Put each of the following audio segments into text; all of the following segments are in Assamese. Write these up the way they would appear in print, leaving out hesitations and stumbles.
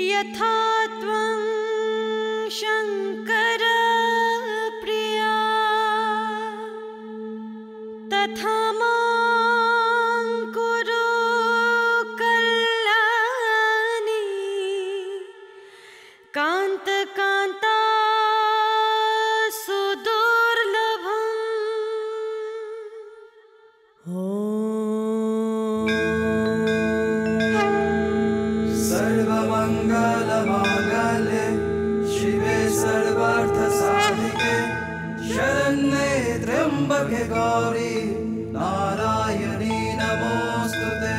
यथा त्वं शंकर प्रिया तथा मां कुरु कल्याणी कांत कांता सुदुर्लभम्। सर्वमंगलमांगल्ये शिवे सर्वार्थसाधिके शरण्ये त्र्यंबके गौरी नारायणी नमोस्तुते।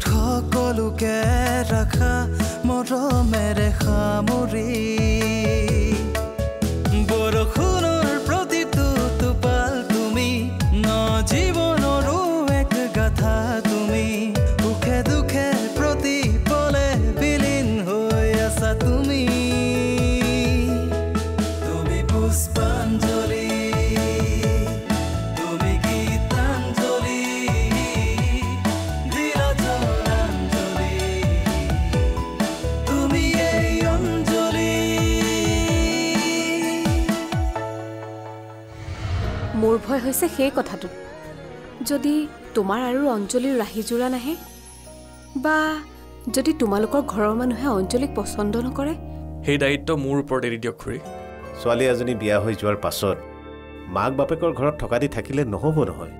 সকলোকে ৰাখা মৰমেৰে সামৰি বৰষুণৰ প্ৰতিটো টোপাল তুমি ন জীৱনৰো এক গাথা তুমি সুখে দুখে প্ৰতি পলে বিলীন হৈ আছা তুমি তুমি পুষ্পাঞ্জলি মোৰ ভয় হৈছে সেই কথাটো যদি তোমাৰ আৰু অঞ্জলিৰ ৰাহি জোৰা নাহে বা যদি তোমালোকৰ ঘৰৰ মানুহে অঞ্জলিক পছন্দ নকৰে সেই দায়িত্ব মোৰ ওপৰত এৰি দিয়ক খুৰী। ছোৱালী এজনী বিয়া হৈ যোৱাৰ পাছত মাক বাপেকৰ ঘৰত থকা দি থাকিলে নহ'ব নহয়।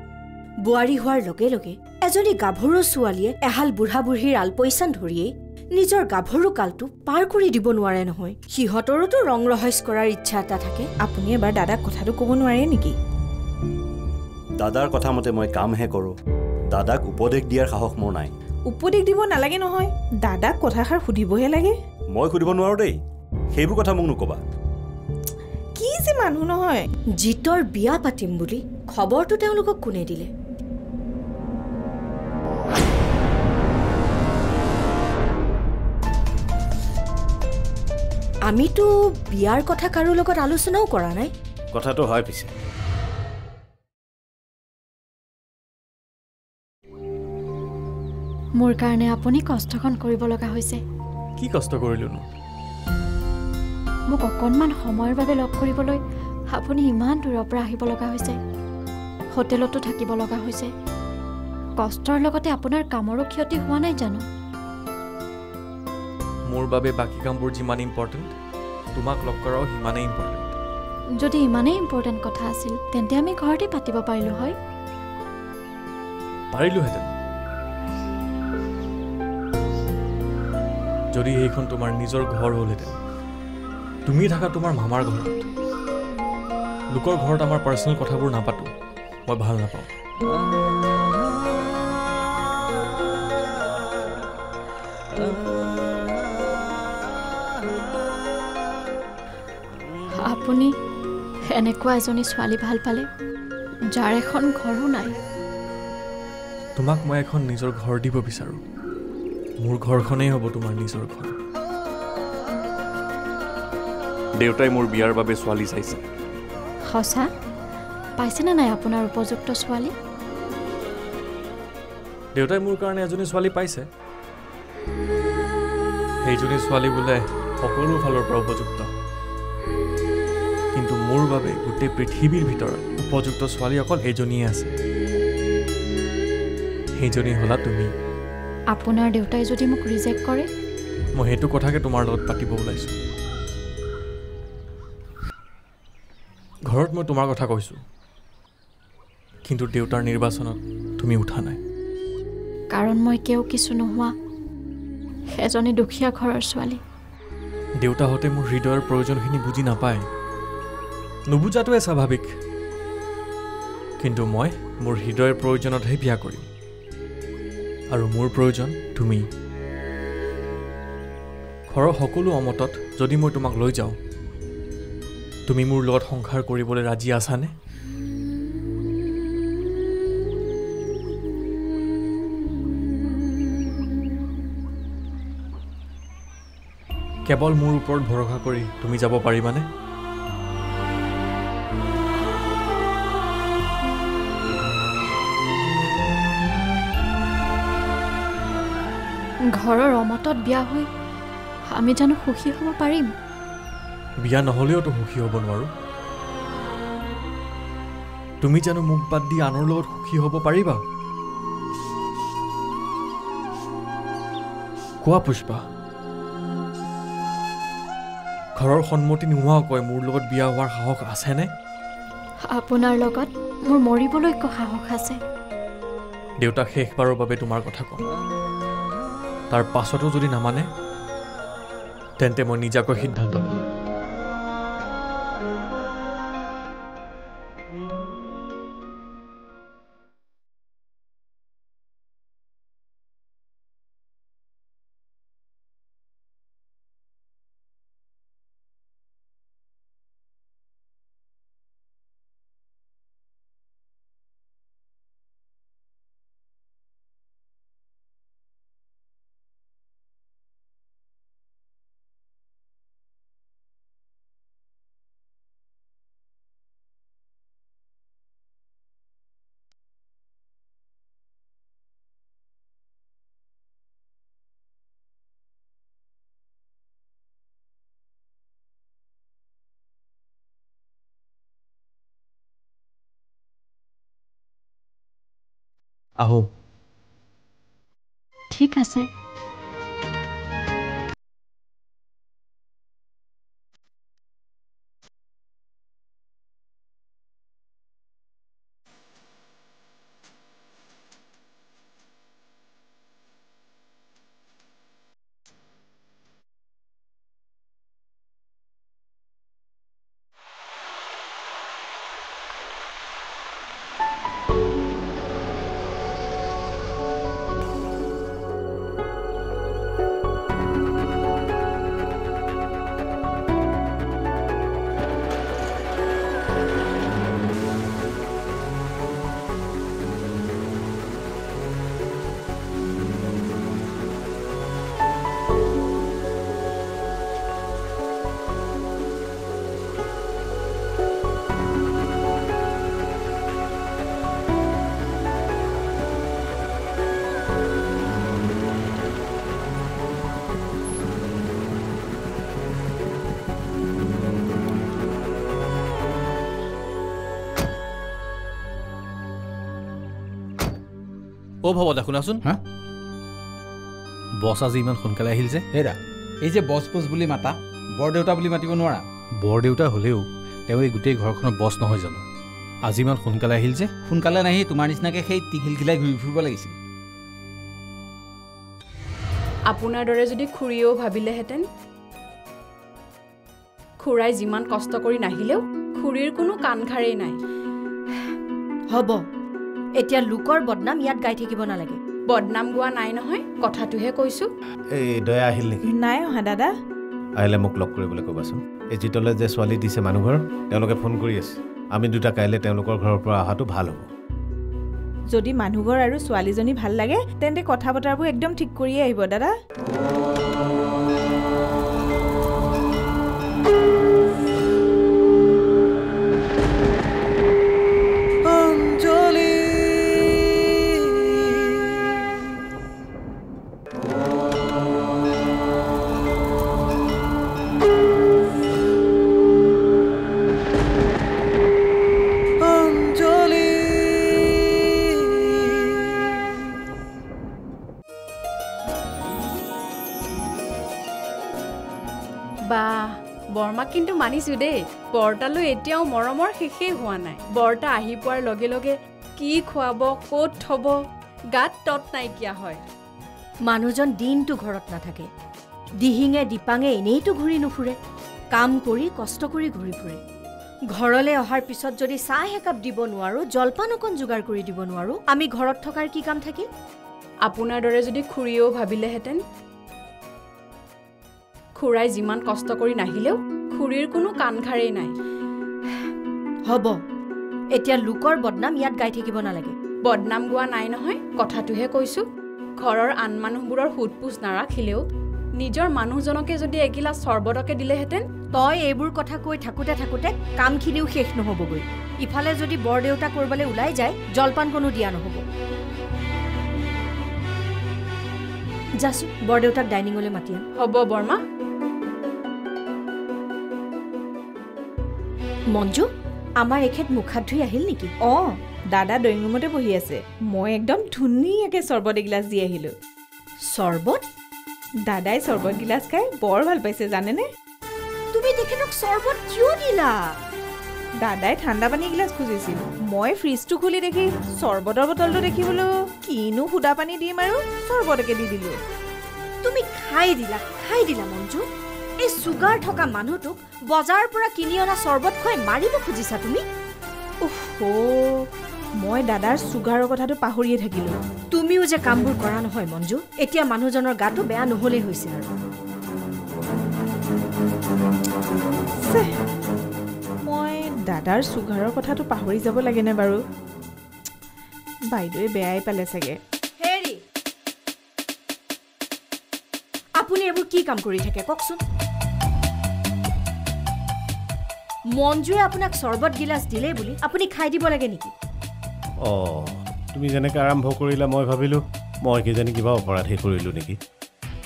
বোৱাৰী হোৱাৰ লগে লগে এজনী গাভৰু ছোৱালীয়ে এহাল বুঢ়া বুঢ়ীৰ আলপৈচান ধৰিয়েই নিজৰ গাভৰু কালটো পাৰ কৰি দিব নোৱাৰে নহয়। সিহঁতৰোতো ৰং ৰহস্য কৰাৰ ইচ্ছা এটা থাকে। আপুনি এবাৰ দাদাক কথাটো ক'ব নোৱাৰে নেকি? দাদাৰ কথা মতে মই কামহে কৰোঁ, দাদাক উপদেশ দিয়াৰ সাহস মোৰ নাই। উপদেশ দিব নালাগে নহয়, দাদাক কথাষাৰ সুধিবহে লাগে। মই সুধিব নোৱাৰো দেই, সেইবোৰ কথা মোক নকবা। কি যে মানুহ নহয়। জিতৰ বিয়া পাতিম বুলি খবৰটো তেওঁলোকক কোনে দিলে? আমিতো বিয়াৰ কথা কাৰো লগত আলোচনাও কৰা নাই। কথাটো হয় পিছে মোৰ কাৰণে আপুনি কষ্টখন কৰিব লগা হৈছে। কি কষ্ট কৰিলোনো? মোক অকণমান সময়ৰ বাবে লগ কৰিবলৈ আপুনি ইমান দূৰৰ পৰা আহিব লগা হৈছে, হোটেলতো থাকিব লগা হৈছে। কষ্টৰ লগতে আপোনাৰ কামৰো ক্ষতি হোৱা নাই জানো? মোৰ বাবে বাকী কামবোৰ যিমান ইম্পৰ্টেণ্ট তোমাক লগ কৰাও সিমানেই ইম্পৰ্টেণ্ট। যদি ইমানেই ইম্পৰ্টেণ্ট কথা আছিল তেন্তে আমি ঘৰতে পাতিব পাৰিলোঁ হয়। পাৰিলোহেঁতেন যদি এইখন তোমাৰ নিজৰ ঘৰ হ'লহেঁতেন। তুমি থাকা তোমাৰ মামাৰ ঘৰত, লোকৰ ঘৰত আমাৰ পাৰ্চনেল কথাবোৰ নাপাতো, মই ভাল নাপাওঁ। আপুনি এনেকুৱা এজনী ছোৱালী ভাল পালে যাৰ এখন ঘৰো নাই। তোমাক মই এখন নিজৰ ঘৰ দিব বিচাৰোঁ। মোৰ ঘৰখনেই হ'ব তোমাৰ নিজৰ ঘৰ। দেউতাই মোৰ বিয়াৰ বাবে ছোৱালী চাইছে। সঁচা? পাইছেনে নাই আপোনাৰ উপযুক্ত ছোৱালী? দেউতাই মোৰ কাৰণে এজনী ছোৱালী পাইছে। সেইজনী ছোৱালী বোলে সকলো ফালৰ পৰা উপযুক্ত, কিন্তু মোৰ বাবে গোটেই পৃথিৱীৰ ভিতৰত উপযুক্ত ছোৱালী অকল সেইজনীয়ে আছে। সেইজনী হ'লা তুমি। আপোনাৰ দেউতাই যদি মোক ৰিজেক্ট কৰে? মই সেইটো কথাকে তোমাৰ লগত পাতিব ওলাইছোঁ। ঘৰত মই তোমাৰ কথা কৈছোঁ, কিন্তু দেউতাৰ নিৰ্বাচনত তুমি উঠা নাই। কাৰণ মই কেও কিছু নোহোৱা এজনী দুখীয়া ঘৰৰ ছোৱালী। দেউতাহঁতে মোৰ হৃদয়ৰ প্ৰয়োজনখিনি বুজি নাপায়, নুবুজাটোৱে স্বাভাৱিক। কিন্তু মই মোৰ হৃদয়ৰ প্ৰয়োজনতহে বিয়া কৰিম। আৰু মোৰ প্ৰয়োজন তুমি ঘৰৰ সকলো অমতত যদি মই তোমাক লৈ যাওঁ তুমি মোৰ লগত সংসাৰ কৰিবলৈ ৰাজি আছানে কেৱল মোৰ ওপৰত ভৰসা কৰি তুমি যাব পাৰিবানে ঘৰৰ অমতত বিয়া হৈ আমি জানো সুখী হ'ব পাৰিম বিয়া নহ'লেওতো সুখী হ'ব নোৱাৰো তুমি জানো মোক বাদ দি আনৰ লগত সুখী হ'ব পাৰিবা কোৱা পুষ্পা ঘৰৰ সন্মতি নোহোৱাকৈ মোৰ লগত বিয়া হোৱাৰ সাহস আছেনে আপোনাৰ লগত মোৰ মৰিবলৈ সাহস আছে দেউতাক শেষবাৰৰ বাবে তোমাৰ কথা কওঁ তাৰ পাছতো যদি নামানে তেন্তে মই নিজাকৈ সিদ্ধান্ত ল'ম আহো ঠিক আছে অ' ভৱদা শুনাচোন হা বছ আজি ইমান সোনকালে আহিল যে হেৰা এই যে বছ বছ বুলি মাতা বৰদেউতা বুলি মাতিব নোৱাৰা বৰদেউতা হ'লেও তেওঁ এই গোটেই ঘৰখনৰ বছ নহয় জানো আজি ইমান সোনকালে আহিল যে সোনকালে নাহি তোমাৰ নিচিনাকৈ সেই টিঘিলঘিলাই ঘূৰি ফুৰিব লাগিছিল আপোনাৰ দৰে যদি খুৰীয়েও ভাবিলেহেঁতেন খুৰাই যিমান কষ্ট কৰি নাহিলেও খুৰীৰ কোনো কাণখাৰেই নাই হ'ব এতিয়া লোকৰ বদনাম ইয়াত গাই থাকিব নালাগে বদনাম গোৱা নাই নহয় কথাটোহে কৈছো এই দয়া আহিল নেকি নাই অহা দাদা আহিলে মোক লগ কৰিবলৈ ক'বাচোন এই জিতলে যে ছোৱালী দিছে মানুহ ঘৰ তেওঁলোকে ফোন কৰি আছে আমি দুটা কাইলৈ তেওঁলোকৰ ঘৰৰ পৰা অহাটো ভাল হ'ব যদি মানুহঘৰ আৰু ছোৱালীজনী ভাল লাগে তেন্তে কথা বতৰাবোৰ একদম ঠিক কৰিয়ে আহিব দাদা বৰ্মাক কিন্তু মানিছো দেই বৰতালৈ এতিয়াও মৰমৰ শেষেই হোৱা নাই বৰতা আহি পোৱাৰ লগে লগে কি খুৱাব ক'ত থব গাত তত নাইকিয়া হয় মানুহজন দিনটো ঘৰত নাথাকে দিহিঙে দীপাঙে এনেইতো ঘূৰি নুফুৰে কাম কৰি কষ্ট কৰি ঘূৰি ফুৰে ঘৰলৈ অহাৰ পিছত যদি চাহ একাপ দিব নোৱাৰো জলপান অকণ যোগাৰ কৰি দিব নোৱাৰো আমি ঘৰত থকাৰ কি কাম থাকিল আপোনাৰ দৰে যদি খুৰীয়েও ভাবিলেহেঁতেন খুৰাই যিমান কষ্ট কৰি নাহিলেও খুৰীৰ কোনো কাণখাৰেই নাই হ'ব এতিয়া লোকৰ বদনাম ইয়াত গাই থাকিব নালাগে বদনাম গোৱা নাই নহয় কথাটোহে কৈছোঁ ঘৰৰ আন মানুহবোৰৰ সোধপোছ নাৰাখিলেও নিজৰ মানুহজনকে যদি এগিলাচ চৰ্বতকে দিলেহেঁতেন তই এইবোৰ কথা কৈ থাকোঁতে থাকোঁতে কামখিনিও শেষ নহ'বগৈ ইফালে যদি বৰদেউতা ক'ৰবালৈ ওলাই যায় জলপান কোনো দিয়া নহ'ব যাচোন বৰদেউতাক ডাইনিঙলৈ মাতি আন হ'ব বৰমা মঞ্জু আমাৰ এখেত মুখ হাত ধুই আহিল নেকি অঁ দাদা ড্ৰয়িং ৰুমতে বহি আছে মই একদম ধুনীয়াকৈ চৰ্বত এগিলাচ দি আহিলোঁ চৰ্বত দাদাই চৰ্বত গিলাচ খাই বৰ ভাল পাইছে জানেনে তুমি তেখেতক চৰ্বত কিয় দিলা দাদাই ঠাণ্ডা পানী এগিলাচ খুজিছিল মই ফ্ৰিজটো খুলি দেখি চৰ্বতৰ বটলটো দেখি বোলো কিনো সুদা পানী দিম আৰু চৰ্বতকে দি দিলোঁ তুমি খাই দিলা মঞ্জু এই চুগাৰ থকা মানুহটোক বজাৰৰ পৰা কিনি অনা চৰ্বত খুৱাই মাৰিব খুজিছা তুমি মই দাদাৰ চুগাৰৰ কথাটো পাহৰিয়ে থাকিলোঁ তুমিও যে কামবোৰ কৰা নহয় মঞ্জু এতিয়া মানুহজনৰ গাটো বেয়া নহ'লেই হৈছে আৰু মই দাদাৰ চুগাৰৰ কথাটো পাহৰি যাব লাগেনে বাৰু বাইদেৱে বেয়াই পালে চাগে হেৰি আপুনি এইবোৰ কি কাম কৰি থাকে কওকচোন মঞ্জুৱে আপোনাক চৰ্বত গিলাচ দিলে বুলি আপুনি খাই দিব লাগে নেকি তুমি যেনেকৈ আৰম্ভ কৰিলা মই ভাবিলোঁ মই কিজানি কিবা অপৰাধী কৰিলোঁ নেকি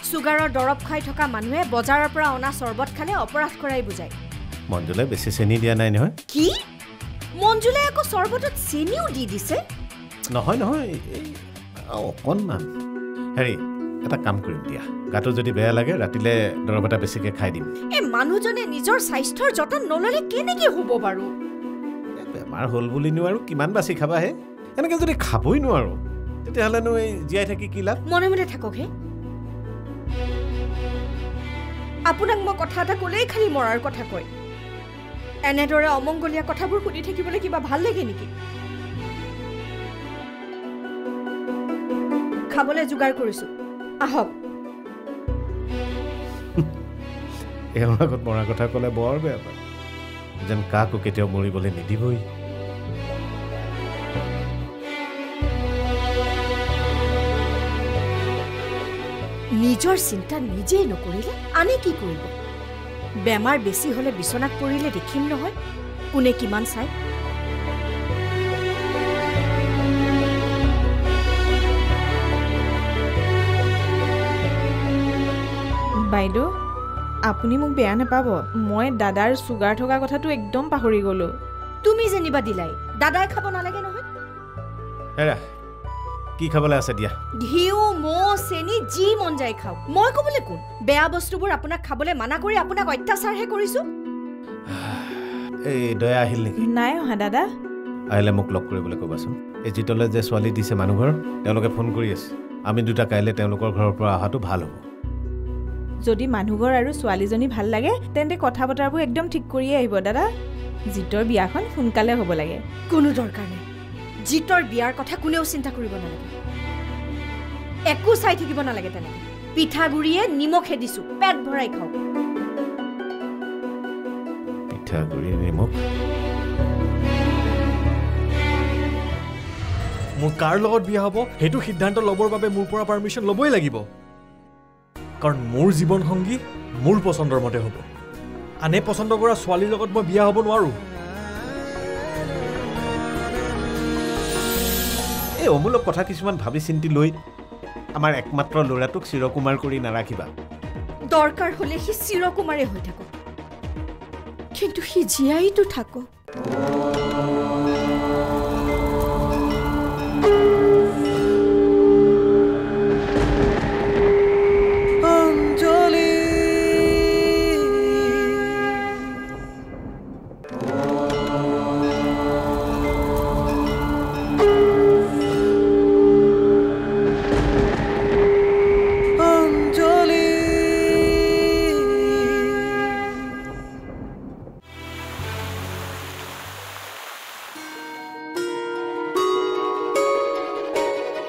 চুগাৰৰ দৰৱ খাই থকা মানুহে বজাৰৰ পৰা অনা চৰ্বত খালে অপৰাধ কৰাই বুজায় মঞ্জুলে বেছি চেনি দিয়া নাই নহয় কি মঞ্জুলে আকৌ চৰ্বতত চেনিও দি দিছে নহয় অকণমান হেৰি এটা কাম কৰিম দিয়া গাটো যদি বেয়া লাগে ৰাতিলে দৰৱ এটা বেছিকৈ খাই দিম এই মানুহজনে নিজৰ স্বাস্থ্যৰ যতন নল'লে কেনেকৈ হ'ব বাৰু বেমাৰ হ'ল বুলিনো আৰু কিমান বাচি খাবাহে এনেকৈ যদি খাবই নোৱাৰোঁ তেতিয়াহ'লেনো এই জীয়াই থাকি কি লাভ মনে মনে থাকক হে আপোনাক মই কথা এটা ক'লেই খালি মৰাৰ কথা কয় এনেদৰে অমংগলীয়া কথাবোৰ শুনি থাকিবলৈ কিবা ভাল লাগে নেকি খাবলৈ যোগাৰ কৰিছোঁ আহক এওঁৰ আগত মৰাৰ কথা ক'লে বৰ বেয়া পায় যেন কাকো কেতিয়াও মৰিবলৈ নিদিবই নিজৰ চিন্তা নিজেই নকৰিলে আনে কি কৰিব বেমাৰ বেছি হ'লে বিচনাত পৰিলে দেখিম নহয় কোনে কিমান চাই বাইদেউ আপুনি মোক বেয়া নাপাব মই দাদাৰ চুগাৰ থকা কথাটো একদম পাহৰি গ'লোঁ তুমি যেনিবা দিলাই দাদাই খাব নালাগে নহয় হেৰা কি খাবলৈ আছে দিয়া ঘিউ মৌ চেনি যি মন যায় খাওক মই ক'বলৈ কোন বেয়া বস্তুবোৰ আপোনাক খাবলৈ মানা কৰি আপোনাক অত্যাচাৰহে কৰিছোঁ এই দয়া আহিল নেকি নাই অহা দাদা আহিলে মোক লগ কৰিবলৈ ক'বাচোন এই জিতলে যে ছোৱালী দিছে মানুহঘৰ তেওঁলোকে ফোন কৰি আছে আমি দুটা কাইলৈ তেওঁলোকৰ ঘৰৰ পৰা অহাটো ভাল হ'ব যদি মানুহঘৰ আৰু ছোৱালীজনী ভাল লাগে তেন্তে কথা বতৰাবোৰ একদম ঠিক কৰিয়ে আহিব দাদা জিতৰ বিয়াখন সোনকালে হ'ব লাগে কোনো দৰকাৰ নাই জিতৰ বিয়াৰ কথা কোনেও চিন্তা কৰিব নালাগে একো চাই থাকিব নালাগে তেনেকৈ পিঠাগুড়িয়ে নিমখে দিছোঁ পেট ভৰাই খাওক পিঠাগুড়ি নিমখ মোৰ কাৰ লগত বিয়া হ'ব সেইটো সিদ্ধান্ত ল'বৰ বাবে মোৰ পৰা পাৰ্মিশ্যন ল'বই লাগিব কাৰণ মোৰ জীৱন সংগী মোৰ পচন্দৰ মতে হ'ব আনে পচন্দ কৰা ছোৱালীৰ লগত মই বিয়া হ'ব নোৱাৰোঁ এই অমূলক কথা কিছুমান ভাবি চিন্তি লৈ আমাৰ একমাত্ৰ ল'ৰাটোক চিৰকুমাৰ কৰি নাৰাখিবা দৰকাৰ হ'লে সি চিৰকুমাৰে হৈ থাকক কিন্তু সি জীয়াইতো থাকক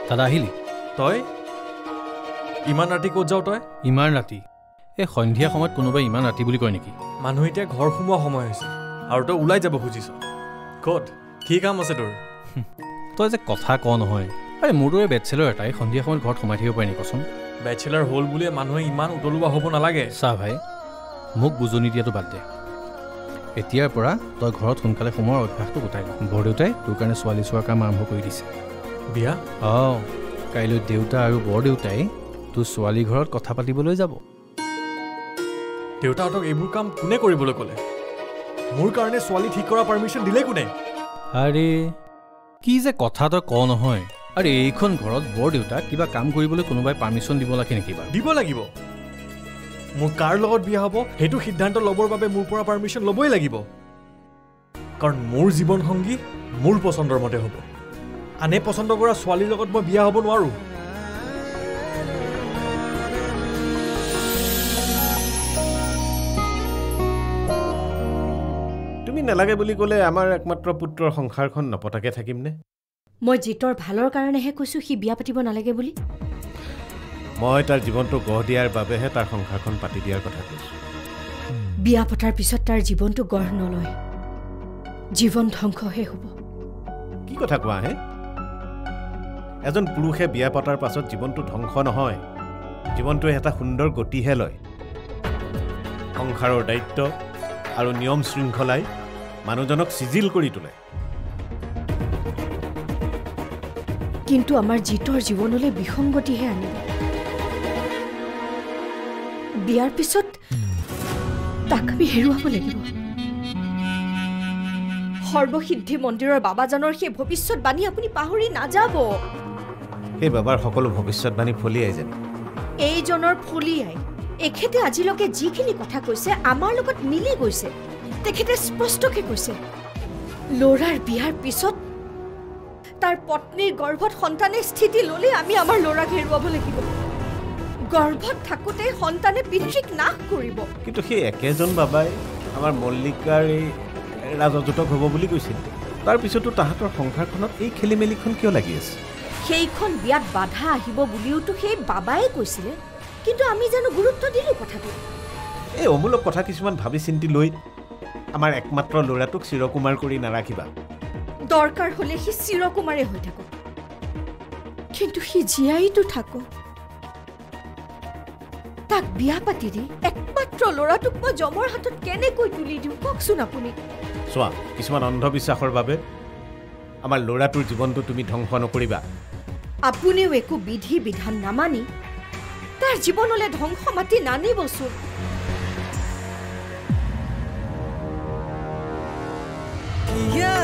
দাদা আহিলি তই ইমান ৰাতি ক'ত যাওঁ তই? ইমান ৰাতি? এই সন্ধিয়া সময়ত কোনোবাই ইমান ৰাতি বুলি কয় নেকি? মানুহ এতিয়া ঘৰ সোমোৱা সময় হৈছে আৰু তই ওলাই যাব খুজিছ। ক'ত কি কাম আছে তোৰ? তই যে কথা কওঁ নহয়। আৰে মোৰ দৰে বেচেলৰ এটাই সন্ধিয়া সময়ত ঘৰত সোমাই থাকিব পাৰে নি কচোন? বেচেলাৰ হ'ল বুলিয়ে মানুহে ইমান উতলোৱা হ'ব নালাগে। চা ভাই, মোক বুজনি দিয়াটো বাদ দে। এতিয়াৰ পৰা তই ঘৰত সোনকালে সোমোৱাৰ অভ্যাসটো গোটাই ল। বৰদেউতাই তোৰ কাৰণে ছোৱালী চোৱাৰ কাম আৰম্ভ কৰি দিছে। বিয়া? অঁ, কাইলৈ দেউতা আৰু বৰদেউতাই তোৰ ছোৱালী ঘৰত কথা পাতিবলৈ যাব। দেউতাহঁতক এইবোৰ কাম কোনে কৰিবলৈ ক'লে? মোৰ কাৰণে ছোৱালী ঠিক কৰা পাৰ্মিশ্যন দিলে কোনে? আৰে কি যে কথা তই কওঁ নহয়। আৰে এইখন ঘৰত বৰদেউতাক কিবা কাম কৰিবলৈ কোনোবাই পাৰ্মিশ্যন দিব লাগে নেকি বাৰু? দিব লাগিব। মোৰ কাৰ লগত বিয়া হ'ব সেইটো সিদ্ধান্ত ল'বৰ বাবে মোৰ পৰা পাৰ্মিশ্যন ল'বই লাগিব। কাৰণ মোৰ জীৱন সংগী মোৰ পচন্দৰ মতে হ'ব। আনে পচন্দ কৰা ছোৱালীৰ লগত মই বিয়া হ'ব নোৱাৰোঁ। তুমি নালাগে বুলি ক'লে আমাৰ একমাত্ৰ পুত্ৰৰ সংসাৰখন নপতাকে থাকিমনে? মই জিতৰ ভালৰ কাৰণেহে কৈছোঁ সি বিয়া পাতিব নালাগে বুলি। মই তাৰ জীৱনটো গঢ় দিয়াৰ বাবেহে তাৰ সংসাৰখন পাতি দিয়াৰ কথা কৈছোঁ। বিয়া পতাৰ পিছত তাৰ জীৱনটো গঢ় নলয়, জীৱন ধ্বংসহে হ'ব। কি কথা কোৱা হে? এজন পুৰুষে বিয়া পতাৰ পাছত জীৱনটো ধ্বংস নহয়, জীৱনটোৱে এটা সুন্দৰ গতিহে লয়। সংসাৰৰ দায়িত্ব আৰু নিয়ম শৃংখলাই মানুহজনক চিজিল কৰি তোলে। কিন্তু আমাৰ জিতৰ জীৱনলৈ বিসংগতিহে আনিব। বিয়াৰ পিছত তাক আমি হেৰুৱাব লাগিব। সৰ্বসিদ্ধি মন্দিৰৰ বাবাজনৰ সেই ভৱিষ্যতবাণী আপুনি পাহৰি নাযাব। সেই বাবাৰ সকলো ভৱিষ্যতবাণী ফলিয়াই যেন। এইজনৰ ফলিয়াই এখেতে আজিলৈকে যিখিনি কথা কৈছে আমাৰ লগত মিলি গৈছে। তেখেতে স্পষ্টকৈ কৈছে, ল'ৰাৰ বিয়াৰ পিছত তাৰ পত্নীৰ গৰ্ভত সন্তানে স্থিতি ল'লে আমি আমাৰ ল'ৰাক হেৰুৱাব লাগিব। গৰ্ভত থাকোঁতে সন্তানে পিতৃক নাশ কৰিব। কিন্তু সেই একেজন বাবাই আমাৰ মল্লিকাৰ এই ৰাজযোতক হ'ব বুলি কৈছিল। তাৰপিছতো তাহাঁতৰ সংসাৰখনত এই খেলি মেলিখন কিয় লাগি আছে? সেইখন বিয়াত বাধা আহিব বুলিওতো সেই বাবাই কৈছিলে, কিন্তু আমি জানো গুৰুত্ব দিলোঁ কথাটো। এই অমূলক কথা কিছুমান ভাবি চিন্তি লৈ আমাৰ একমাত্ৰ ল'ৰাটোক চিৰকুমাৰ কৰি নাৰাখিবা। দৰকাৰ হ'লে সি চিৰকুমাৰে হৈ থাকক, কিন্তু সি জীয়াইতো থাকক। তাক বিয়া পাতি দি একমাত্ৰ ল'ৰাটোক মই জমৰ হাতত কেনেকৈ তুলি দিওঁ কওকচোন আপুনি? চোৱা, কিছুমান অন্ধবিশ্বাসৰ বাবে আমাৰ ল'ৰাটোৰ জীৱনটো তুমি ধ্বংস নকৰিবা। আপুনিও একো বিধি বিধান নামানি তাৰ জীৱনলৈ ধ্বংস মাতি নানিবচোন। Yeah.